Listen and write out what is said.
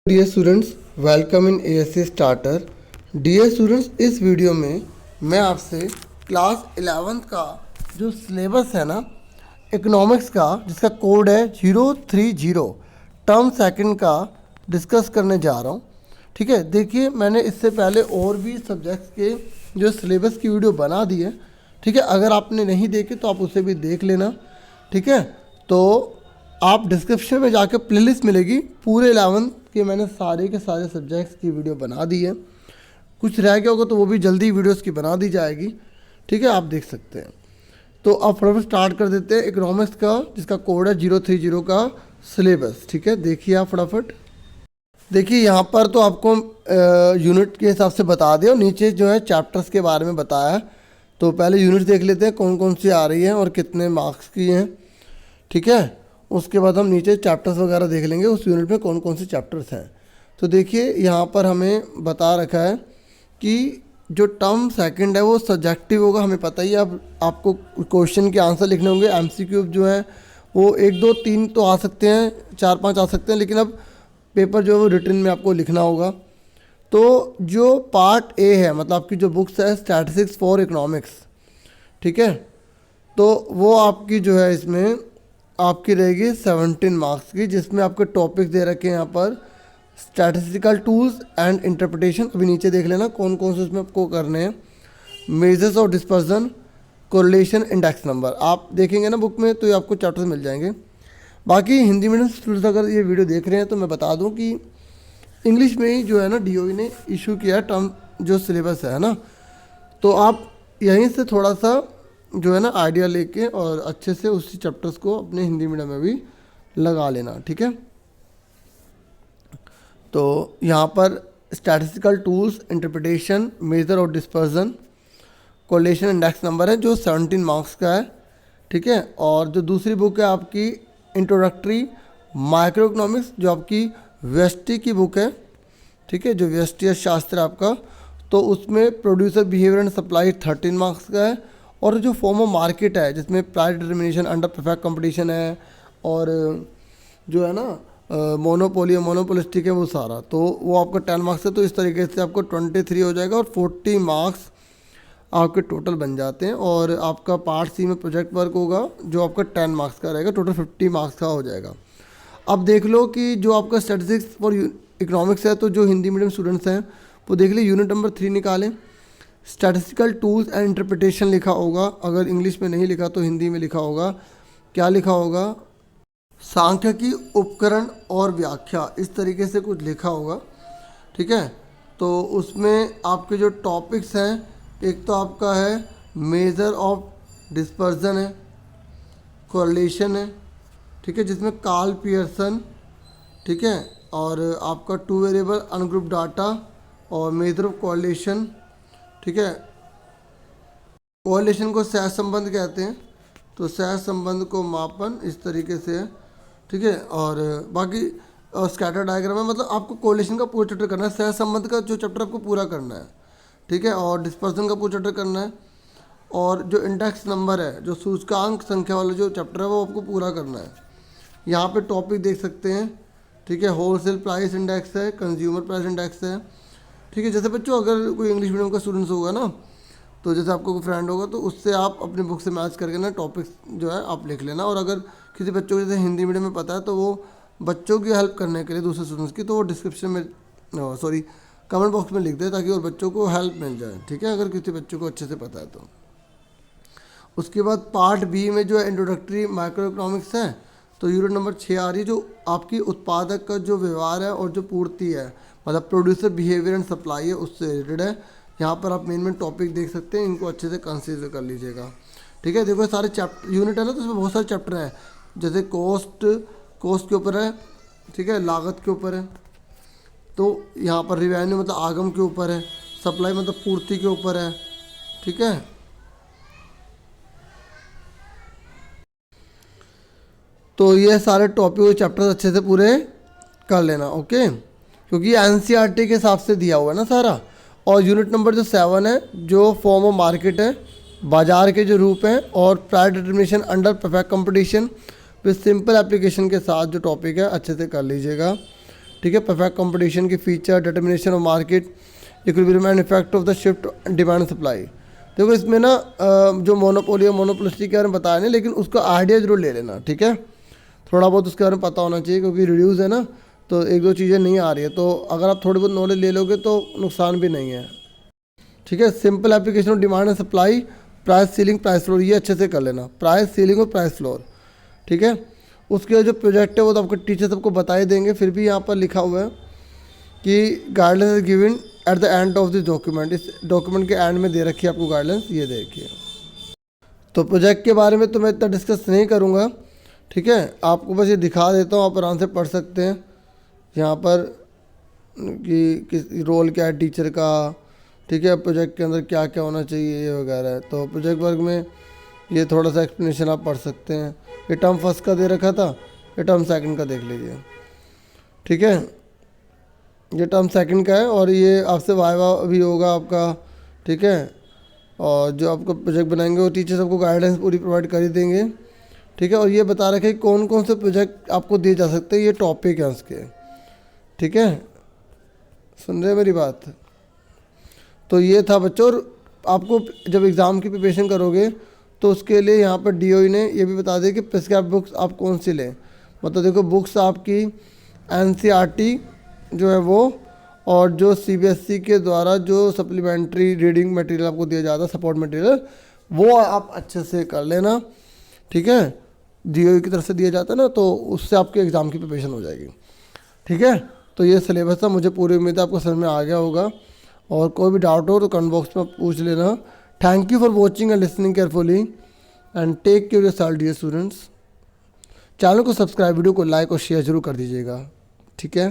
Dear students, welcome in ASC starter. Dear students, इस video में मैं आपसे क्लास 11th का जो सिलेबस है ना इकोनॉमिक्स का, जिसका कोड है 030 टर्म सेकंड का डिस्कस करने जा रहा हूँ। ठीक है, देखिए मैंने इससे पहले और भी सब्जेक्ट्स के जो सिलेबस की वीडियो बना दी है। ठीक है, अगर आपने नहीं देखे तो आप उसे भी देख लेना। ठीक है, तो आप डिस्क्रिप्शन में जाकर प्लेलिस्ट मिलेगी, पूरे 11th के मैंने सारे के सारे सब्जेक्ट्स की वीडियो बना दी है। कुछ रह गया होगा तो वो भी जल्दी वीडियोस की बना दी जाएगी। ठीक है, आप देख सकते हैं। तो अब फटाफट स्टार्ट कर देते हैं इकोनॉमिक्स का, जिसका कोड है 030 का सिलेबस। ठीक है, देखिए आप फटाफट। देखिए यहाँ पर तो आपको यूनिट के हिसाब से बता दिया, और नीचे जो है चैप्टर्स के बारे में बताया है। तो पहले यूनिट देख लेते हैं कौन कौन सी आ रही है और कितने मार्क्स की हैं। ठीक है, उसके बाद हम नीचे चैप्टर्स वगैरह देख लेंगे उस यूनिट में कौन कौन से चैप्टर्स हैं। तो देखिए यहाँ पर हमें बता रखा है कि जो टर्म सेकंड है वो सब्जेक्टिव होगा, हमें पता ही है। अब आपको क्वेश्चन के आंसर लिखने होंगे। एमसीक्यू जो है वो 1 2 3 तो आ सकते हैं, 4 5 आ सकते हैं, लेकिन अब पेपर जो है वो रिटन में आपको लिखना होगा। तो जो पार्ट ए है, मतलब आपकी जो बुक्स है स्टैटिस्टिक्स फॉर इकोनॉमिक्स, ठीक है, तो वो आपकी जो है इसमें आपकी रहेगी 17 मार्क्स की, जिसमें आपके टॉपिक दे रखे हैं यहाँ पर स्टैटिस्टिकल टूल्स एंड इंटरप्रिटेशन। अभी नीचे देख लेना कौन कौन से इसमें आपको करने हैं। Measures of dispersion, correlation, index number. आप देखेंगे ना बुक में तो ये आपको चैप्टर्स मिल जाएंगे। बाकी हिंदी मीडियम स्टूडेंट्स अगर ये वीडियो देख रहे हैं तो मैं बता दूं कि इंग्लिश में ही जो है ना डीओई ने इशू किया टर्म जो सिलेबस है ना, तो आप यहीं से थोड़ा सा जो है ना आइडिया लेके और अच्छे से उसी चैप्टर्स को अपने हिंदी मीडियम में भी लगा लेना। ठीक है, तो यहाँ पर स्टैटिस्टिकल टूल्स, इंटरप्रिटेशन, मेजर और डिस्पर्सन, कोरिलेशन, इंडेक्स नंबर है जो 17 मार्क्स का है। ठीक है, और जो दूसरी बुक है आपकी इंट्रोडक्टरी माइक्रो इकोनॉमिक्स, जो आपकी व्यष्टि की बुक है। ठीक है, जो व्यष्टि शास्त्र आपका, तो उसमें producer behaviour and supply 13 marks का है। और जो फॉर्म ऑफ मार्केट है जिसमें price determination under perfect competition है, और जो है ना मोनोपोली मोनोपोलिस्टिक है, वो सारा तो वो आपका 10 मार्क्स है। तो इस तरीके से आपको 23 हो जाएगा और 40 मार्क्स आपके टोटल बन जाते हैं। और आपका पार्ट सी में प्रोजेक्ट वर्क होगा जो आपका 10 मार्क्स का रहेगा, टोटल 50 मार्क्स का हो जाएगा। अब देख लो कि जो आपका स्टैटिस्टिक्स फॉर इकोनॉमिक्स है, तो जो हिंदी मीडियम स्टूडेंट्स हैं वो देख ली यूनिट नंबर 3 निकालें। स्टैटिस्टिकल टूल्स एंड इंटरप्रिटेशन लिखा होगा, अगर इंग्लिश में नहीं लिखा तो हिंदी में लिखा होगा। क्या लिखा होगा? सांख्यिकी उपकरण और व्याख्या, इस तरीके से कुछ लिखा होगा। ठीक है, तो उसमें आपके जो टॉपिक्स हैं, एक तो आपका है मेजर ऑफ डिस्पर्सन है, कोरिलेशन है, ठीक है, जिसमें कार्ल पियर्सन, ठीक है, और आपका 2 वेरिएबल अनग्रुप डाटा और मेजर ऑफ कोरिलेशन। ठीक है, कोरिलेशन को सहसंबंध कहते हैं, तो सहसंबंध को मापन इस तरीके से है। ठीक है, और बाकी स्कैटर डायग्राम है, मतलब आपको कोरिलेशन का पूरा चैप्टर करना है, सहसंबंध का जो चैप्टर आपको पूरा करना है। ठीक है, और डिस्पर्सन का पूरा चैप्टर करना है, और जो इंडेक्स नंबर है, जो सूचकांक संख्या वाला जो चैप्टर है वो आपको पूरा करना है। यहाँ पे टॉपिक देख सकते हैं। ठीक है, होलसेल प्राइस इंडेक्स है, कंज्यूमर प्राइस इंडेक्स है। ठीक है, जैसे बच्चों अगर कोई इंग्लिश मीडियम का स्टूडेंट्स होगा ना, तो जैसे आपको कोई फ्रेंड होगा तो उससे आप अपनी बुक से मैच करके ना टॉपिक्स जो है आप लिख लेना। और अगर किसी बच्चों को जैसे हिंदी मीडियम में पता है तो वो बच्चों की हेल्प करने के लिए दूसरे स्टूडेंट्स की, तो वो डिस्क्रिप्शन में कमेंट बॉक्स में लिख दे, ताकि और बच्चों को हेल्प मिल जाए। ठीक है, अगर किसी बच्चों को अच्छे से पता है तो। उसके बाद पार्ट बी में जो है इंट्रोडक्टरी माइक्रो इकोनॉमिक्स है, तो यूनिट नंबर 6 आ रही है, जो आपकी उत्पादक का जो व्यवहार है और जो पूर्ति है, मतलब प्रोड्यूसर बिहेवियर एंड सप्लाई है, उससे रिलेटेड है। यहाँ पर आप मेन टॉपिक देख सकते हैं, इनको अच्छे से कंसीडर कर लीजिएगा। ठीक है, देखो सारे चैप्टर यूनिट है ना, तो इसमें बहुत सारे चैप्टर हैं, जैसे कॉस्ट के ऊपर है। ठीक है, लागत के ऊपर है। तो यहाँ पर रिवेन्यू मतलब आगम के ऊपर है, सप्लाई मतलब पूर्ति के ऊपर है। ठीक है, तो ये सारे टॉपिक चैप्टर अच्छे से पूरे कर लेना। ओके, क्योंकि एनसीईआरटी के हिसाब से दिया हुआ है ना सारा। और यूनिट नंबर जो 7 है, जो फॉर्म ऑफ मार्केट है, बाजार के जो रूप हैं, और price determination under perfect competition with simple application के साथ जो टॉपिक है अच्छे से कर लीजिएगा। ठीक है। परफेक्ट कंपटीशन की feature, determination of market, equilibrium and effect of the shift demand supply. देखो इसमें ना जो मोनोपोली और मोनोपोलिस्टिक के बारे में बताया नहीं, लेकिन उसका आइडिया जरूर ले लेना, ठीक है। थोड़ा बहुत उसके बारे में पता होना चाहिए, क्योंकि रिड्यूस है ना, तो एक दो चीज़ें नहीं आ रही है, तो अगर आप थोड़ी बहुत नॉलेज ले लोगे तो नुकसान भी नहीं है, ठीक है। Simple application of demand and supply, price ceiling, price floor, ये अच्छे से कर लेना, प्राइस सीलिंग और प्राइस फ्लोर, ठीक है। उसके जो प्रोजेक्ट है वो तो आपको टीचर सबको बता ही देंगे, फिर भी यहाँ पर लिखा हुआ है कि guidelines given at the end of this document, इस डॉक्यूमेंट के एंड में दे रखी है आपको गाइडलाइंस, ये देखिए। तो प्रोजेक्ट के बारे में तो मैं इतना डिस्कस नहीं करूँगा, ठीक है, आपको बस ये दिखा देता हूँ, आप आराम से पढ़ सकते हैं यहाँ पर कि किस रोल क्या है टीचर का, ठीक है, प्रोजेक्ट के अंदर क्या क्या होना चाहिए ये वगैरह है। तो प्रोजेक्ट वर्क में ये थोड़ा सा एक्सप्लेनेशन आप पढ़ सकते हैं। ये टर्म फर्स्ट का दे रखा था, ये टर्म सेकंड का देख लीजिए, ठीक है। ये टर्म सेकंड का है और ये आपसे वाइवा भी होगा आपका, ठीक है। और जो आपको प्रोजेक्ट बनाएंगे वो टीचर सबको गाइडेंस पूरी प्रोवाइड कर ही देंगे, ठीक है। और ये बता रखे कौन कौन से प्रोजेक्ट आपको दिए जा सकते हैं, ये टॉपिक है उसके, ठीक है। सुन रहे हैं मेरी बात? तो ये था बच्चों। और आपको जब एग्ज़ाम की प्रिपरेशन करोगे तो उसके लिए यहाँ पर DOE ने ये भी बता दिया कि प्रिस्क्राइब बुक्स आप कौन सी लें। मतलब देखो बुक्स आपकी NCERT जो है वो, और जो CBSE के द्वारा जो सप्लीमेंट्री रीडिंग मटेरियल आपको दिया जाता है, सपोर्ट मटेरियल, वो आप अच्छे से कर लेना, ठीक है। DOE की तरफ से दिया जाता है ना, तो उससे आपके एग्ज़ाम की प्रिपरेशन हो जाएगी, ठीक है। तो ये सिलेबस था, मुझे पूरी उम्मीद है आपको समझ में आ गया होगा, और कोई भी डाउट हो तो कमेंट बॉक्स में पूछ लेना। Thank you for watching and listening carefully and take care yourself dear students. Channel को सब्सक्राइब, वीडियो को लाइक और शेयर जरूर कर दीजिएगा, ठीक है।